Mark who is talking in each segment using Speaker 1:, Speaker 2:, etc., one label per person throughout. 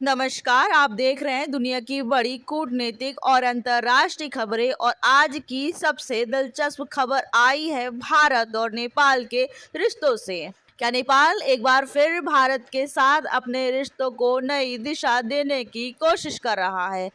Speaker 1: नमस्कार, आप देख रहे हैं दुनिया की बड़ी कूटनीतिक और अंतर्राष्ट्रीय खबरें। और आज की सबसे दिलचस्प खबर आई है भारत और नेपाल के रिश्तों से। क्या नेपाल एक बार फिर भारत के साथ अपने रिश्तों को नई दिशा देने की कोशिश कर रहा है?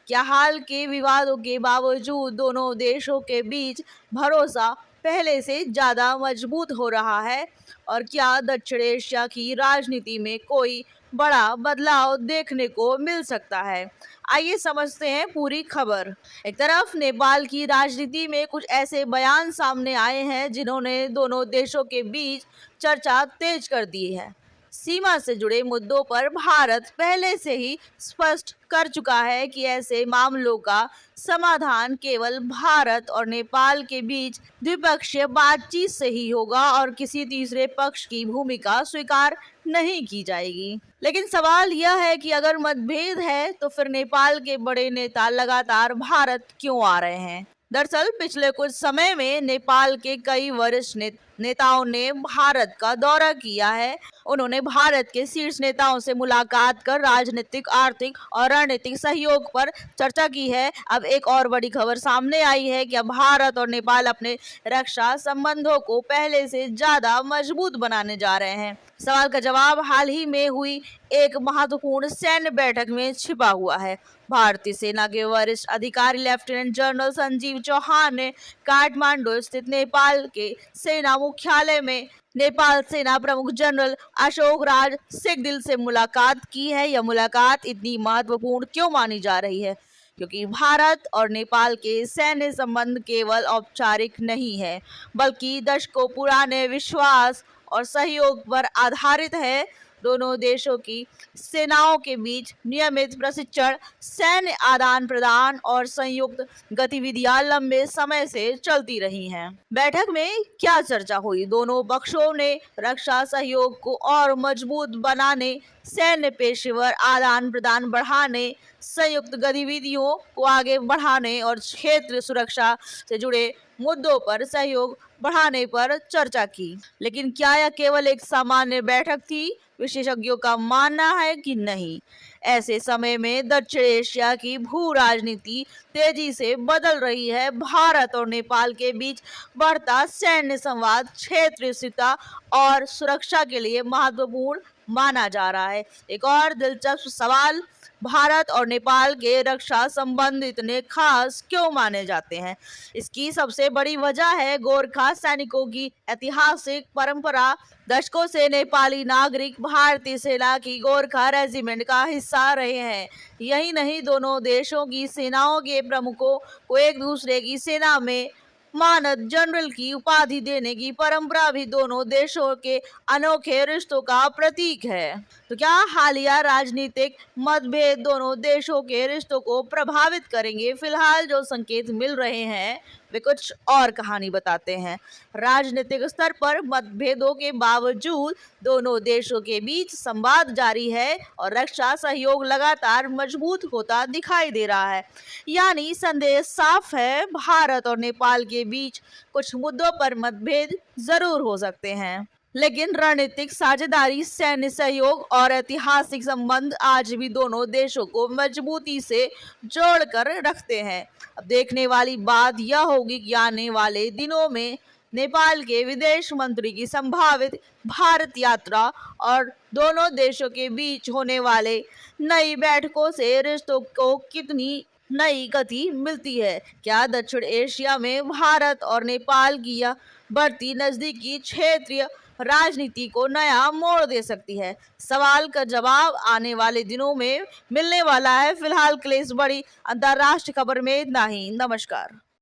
Speaker 1: क्या हाल के विवादों के बावजूद दोनों देशों के बीच भरोसा पहले से ज्यादा मजबूत हो रहा है? और क्या दक्षिण एशिया की राजनीति में कोई बड़ा बदलाव देखने को मिल सकता है? आइए समझते हैं पूरी खबर। एक तरफ नेपाल की राजनीति में कुछ ऐसे बयान सामने आए हैं जिन्होंने दोनों देशों के बीच चर्चा तेज कर दी है। सीमा से जुड़े मुद्दों पर भारत पहले से ही स्पष्ट कर चुका है कि ऐसे मामलों का समाधान केवल भारत और नेपाल के बीच द्विपक्षीय बातचीत से ही होगा और किसी तीसरे पक्ष की भूमिका स्वीकार नहीं की जाएगी। लेकिन सवाल यह है कि अगर मतभेद है तो फिर नेपाल के बड़े नेता लगातार भारत क्यों आ रहे हैं? दरअसल पिछले कुछ समय में नेपाल के कई वरिष्ठ नेताओं ने भारत का दौरा किया है। उन्होंने भारत के शीर्ष नेताओं से मुलाकात कर राजनीतिक, आर्थिक और रणनीतिक सहयोग पर चर्चा की है। अब एक और बड़ी खबर सामने आई है कि अब भारत और नेपाल अपने रक्षा संबंधों को पहले से ज्यादा मजबूत बनाने जा रहे हैं। सवाल का जवाब हाल ही में हुई एक महत्वपूर्ण सैन्य बैठक में छिपा हुआ है। भारतीय सेना के वरिष्ठ अधिकारी लेफ्टिनेंट जनरल संजीव चौहान ने काठमांडू स्थित नेपाल के सेना मुख्यालय में नेपाल सेना प्रमुख जनरल अशोक राज सिंघल से मुलाकात की है। यह मुलाकात इतनी महत्वपूर्ण क्यों मानी जा रही है? क्योंकि भारत और नेपाल के सैन्य संबंध केवल औपचारिक नहीं है, बल्कि दशकों पुराने विश्वास और सहयोग पर आधारित है। दोनों देशों की सेनाओं के बीच नियमित प्रशिक्षण, सैन्य आदान प्रदान और संयुक्त गतिविधियां लंबे समय से चलती रही हैं। बैठक में क्या चर्चा हुई? दोनों पक्षों ने रक्षा सहयोग को और मजबूत बनाने, सैन्य पेशेवर आदान प्रदान बढ़ाने, संयुक्त गतिविधियों को आगे बढ़ाने और क्षेत्र सुरक्षा से जुड़े मुद्दों पर सहयोग बढ़ाने पर चर्चा की। लेकिन क्या यह केवल एक सामान्य बैठक थी? विशेषज्ञों का मानना है कि नहीं। ऐसे समय में दक्षिण एशिया की भू राजनीति तेजी से बदल रही है। भारत और नेपाल के बीच बढ़ता सैन्य संवाद क्षेत्रीय स्थिरता और सुरक्षा के लिए महत्वपूर्ण माना जा रहा है। एक और दिलचस्प सवाल, भारत और नेपाल के रक्षा संबंध इतने खास क्यों माने जाते हैं? इसकी सबसे बड़ी वजह है गोरखा सैनिकों की ऐतिहासिक परंपरा। दशकों से नेपाली नागरिक भारतीय सेना की गोरखा रेजिमेंट का हिस्सा रहे हैं। यही नहीं, दोनों देशों की सेनाओं के प्रमुखों को एक दूसरे की सेना में मानद जनरल की उपाधि देने की परंपरा भी दोनों देशों के अनोखे रिश्तों का प्रतीक है। तो क्या हालिया राजनीतिक मतभेद दोनों देशों के रिश्तों को प्रभावित करेंगे? फिलहाल जो संकेत मिल रहे हैं वे कुछ और कहानी बताते हैं। राजनीतिक स्तर पर मतभेदों के बावजूद दोनों देशों के बीच संवाद जारी है और रक्षा सहयोग लगातार मजबूत होता दिखाई दे रहा है। यानी संदेश साफ है, भारत और नेपाल के बीच कुछ मुद्दों पर मतभेद जरूर हो सकते हैं, लेकिन रणनीतिक साझेदारी, सैन्य सहयोग और ऐतिहासिक संबंध आज भी दोनों देशों को मजबूती से जोड़कर रखते हैं। अब देखने वाली बात यह होगी कि आने वाले दिनों में नेपाल के विदेश मंत्री की संभावित भारत यात्रा और दोनों देशों के बीच होने वाले नई बैठकों से रिश्तों को कितनी नई गति मिलती है। क्या दक्षिण एशिया में भारत और नेपाल की यह बढ़ती नजदीकी क्षेत्रीय राजनीति को नया मोड़ दे सकती है? सवाल का जवाब आने वाले दिनों में मिलने वाला है। फिलहाल के लिए इस बड़ी अंतर्राष्ट्रीय खबर में इतना ही। नमस्कार।